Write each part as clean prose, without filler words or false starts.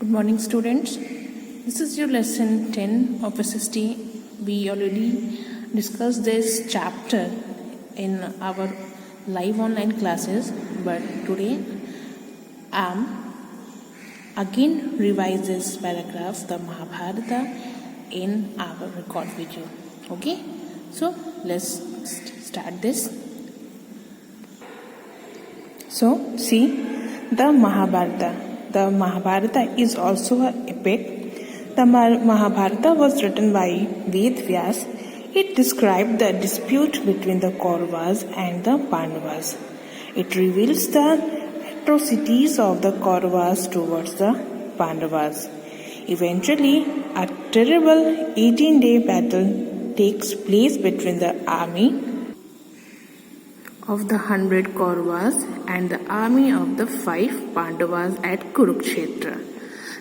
Good morning, students. This is your lesson 10 of SST. We already discussed this chapter in our live online classes, but today I'm again revise this paragraphs, the Mahabharata, in our record video. Okay, so let's start this. So see the Mahabharata. The Mahabharata is also an epic. The Mahabharata was written by Ved Vyas. It described the dispute between the Kauravas and the Pandavas. It reveals the atrocities of the Kauravas towards the Pandavas. Eventually, a terrible 18-day battle takes place between the army of the 100 Kauravas and the army of the 5 Pandavas at Kurukshetra.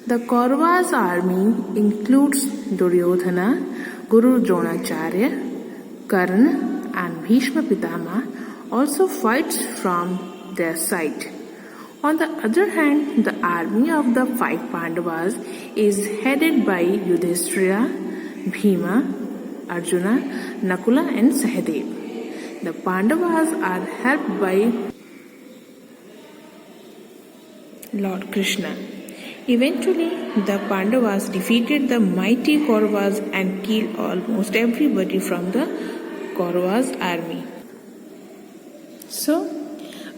The Kauravas' army includes Duryodhana, Guru Dronacharya, Karna and Bhishma Pitama also fights from their side. On the other hand, the army of the 5 Pandavas is headed by Yudhishthira, Bhima, Arjuna, Nakula and Sahadev. The Pandavas are helped by Lord Krishna. Eventually, the Pandavas defeated the mighty Kauravas and killed almost everybody from the Kauravas army. So,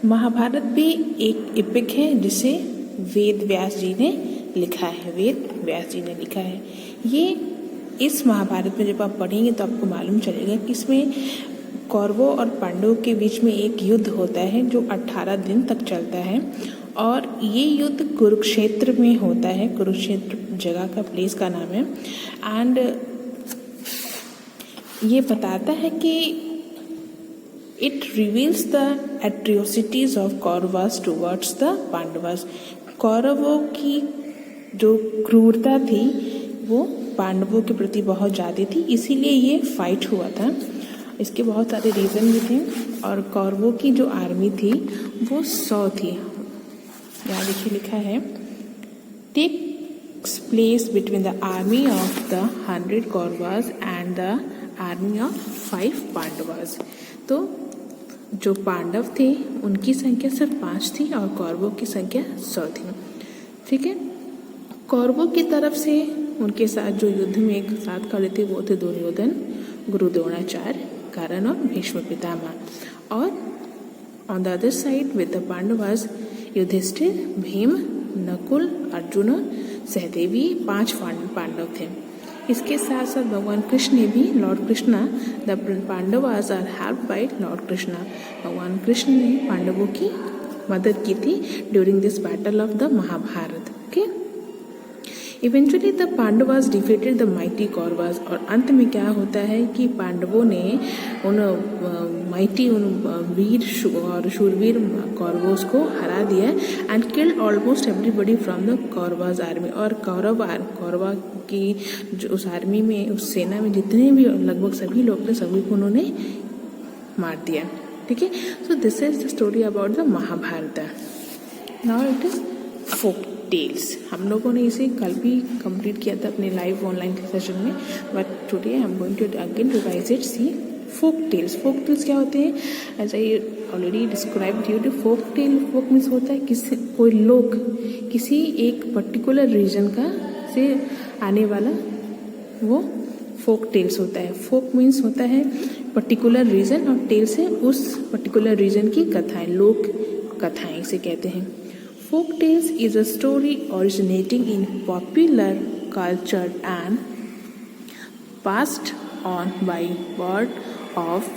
Mahabharat भी एक epic है जिसे वेद व्यास जी ने लिखा है. वेद व्यास जी ने लिखा है. ये इस महाभारत में जब आप पढ़ेंगे तो आपको मालूम चलेगा कि इसमें कौरवों और पांडवों के बीच में एक युद्ध होता है जो 18 दिन तक चलता है और ये युद्ध कुरुक्षेत्र में होता है. कुरुक्षेत्र जगह का प्लेस का नाम है. एंड ये बताता है कि it reveals the atrocities of Kauravas towards the Pandavas. कौरवों की जो क्रूरता थी वो पांडवों के प्रति बहुत ज़्यादा थी, इसीलिए ये फाइट हुआ था. इसके बहुत सारे रीज़न भी थे. और कौरवों की जो आर्मी थी वो 100 थी. यहाँ देखिए लिखा है takes place between the army of the 100 Kauravas and the army of 5 Pandavas. तो जो पांडव थे उनकी संख्या सिर्फ 5 थी और कौरवों की संख्या 100 थी. ठीक है. कौरवों की तरफ से उनके साथ जो युद्ध में एक साथ खड़े थे वो थे दुर्योधन, गुरु द्रोणाचार्य, कर्ण और भीष्म पितामह. और on the other side with the Pandavas Yudhishthir, Bhim, Nakul, Arjun और सहदेवी 5 पांडव थे. इसके साथ साथ भगवान कृष्ण ने भी, lord Krishna, the Pandavas are helped by lord Krishna. भगवान कृष्ण ने पांडवों की मदद की थी during this battle of the Mahabharata. Okay. Eventually the Pandavas defeated the mighty Kauravas. और अंत में क्या होता है कि पांडवों ने उन वीर और शूरवीर कौरवों को हरा दिया and killed almost everybody from the Kauravas army. और कौरवा की जो उस आर्मी में, उस सेना में जितने भी लगभग सभी लोग थे सभी को उन्होंने मार दिया. ठीक है. So this is the story about the Mahabharat. Now it is folk tales. हम लोगों ने इसे कल भी कंप्लीट किया था अपने लाइव ऑनलाइन सेशन में, but today I am going to again revise it. See folk tales. Folk tales क्या होते हैं? As I already describe you to folk tale. Folk means होता है कोई लोग किसी एक पर्टिकुलर रीजन का से आने वाला, वो फोक टेल्स होता है. फोक मीन्स होता है पर्टिकुलर रीजन और टेल्स है उस पर्टिकुलर रीजन की कथाएं, लोक कथाएं इसे कहते हैं. Folk tales is a story originating in popular culture and passed on by word of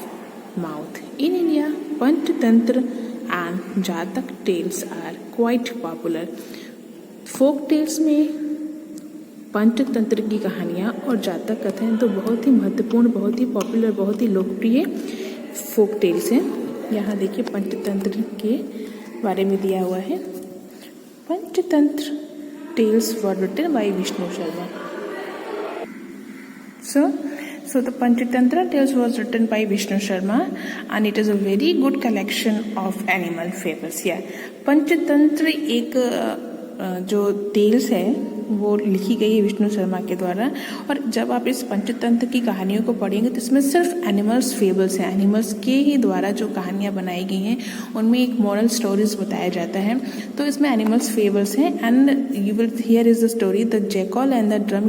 mouth. In India, Panchatantra and Jatak tales are quite popular. Folk tales में पंचतंत्र की कहानियाँ और जातक कथाएं तो बहुत ही महत्वपूर्ण, बहुत ही पॉपुलर, बहुत ही लोकप्रिय फोक टेल्स हैं. यहाँ देखिए पंचतंत्र के बारे में दिया हुआ है. Panchatantra tales were written by Vishnu Sharma. So the Panchatantra tales was written by Vishnu Sharma and it is a very good collection of animal fables. Yeah, Panchatantra एक जो टेल्स है वो लिखी गई है विष्णु शर्मा के द्वारा। और जब आप इस पंचतंत्र की कहानियों को पढ़ेंगे तो इसमें सिर्फ एनिमल्स फेबल्स हैं, एनिमल्स के ही द्वारा जो कहानियाँ बनाई गई हैं उनमें एक मॉरल स्टोरीज बताया जाता है। तो इसमें एनिमल्स फेबल्स हैं and you will hear is the story the jackal and the drum.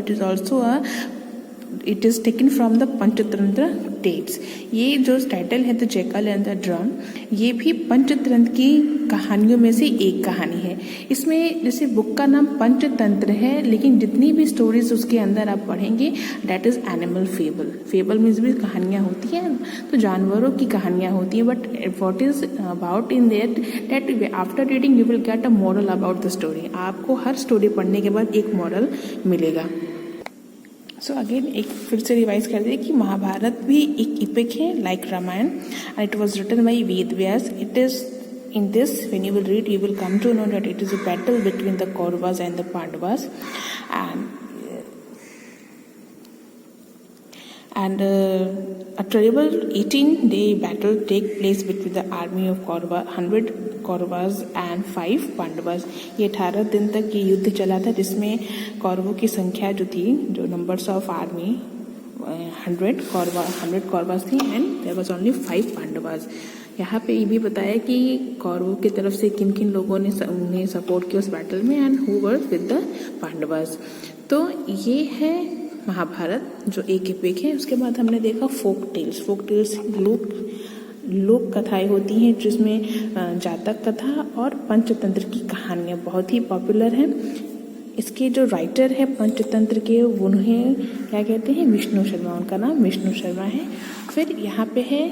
It is taken from the Panchatantra tapes. ये जो टाइटल है the jackal and the drum, ये भी पंचतंत्र की कहानियों में से एक कहानी है। इसमें जैसे बुक का नाम पंचतंत्र है, लेकिन जितनी भी स्टोरीज उसके अंदर आप पढ़ेंगे that is animal fable. Fable means भी कहानियाँ होती हैं, तो जानवरों की कहानियाँ होती हैं। But what is about in that after reading you will get a moral about the story. आपको हर स्टोरी पढ़ने के बाद एक मॉरल मिलेगा। सो अगेन एक फिर से रिवाइज कर दे कि महाभारत भी एक इपिक है like Ramayan and it was written by Ved Vyas. It is in this when you will read you will come to know that it is a battle between the Kauravas and the Pandavas and a terrible 18-day battle take place between the army of 100 Kauravas and 5 Pandavas। ये 18 दिन तक ये युद्ध चला था जिसमें कौरवों की संख्या जो थी, जो नंबर्स ऑफ आर्मी 100 कौरवास थी and there was only 5 Pandavas. यहाँ पे ये भी बताया कि कौरवों की तरफ से किन किन लोगों ने उन्हें सपोर्ट किया उस बैटल में and who were with the Pandavas. तो ये है महाभारत जो एक एपिक है। उसके बाद हमने देखा फोक टेल्स लोक कथाएं होती हैं जिसमें जातक कथा और पंचतंत्र की कहानियाँ बहुत ही पॉपुलर हैं। इसके जो राइटर है पंचतंत्र के उन्हें क्या कहते हैं, विष्णु शर्मा, उनका नाम विष्णु शर्मा है। फिर यहाँ पे है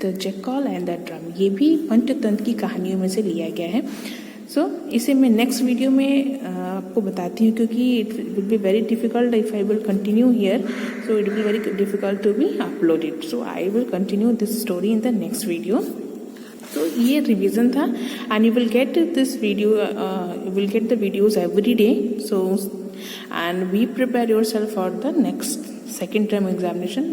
the jackal and the drum, ये भी पंचतंत्र की कहानियों में से लिया गया है। सो इसे मैं नेक्स्ट वीडियो में आपको बताती हूँ क्योंकि it will be very difficult if I will continue here, so it will be very difficult to be uploaded. So I will continue this story in the next video. तो ये revision था and you will get this video, you will get the videos every day. So and we prepare yourself for the next second term examination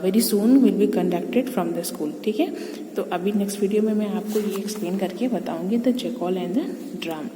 very soon will be conducted from the school. ठीक है, तो अभी next video में मैं आपको ये explain करके बताऊंगी the jackal and the drum.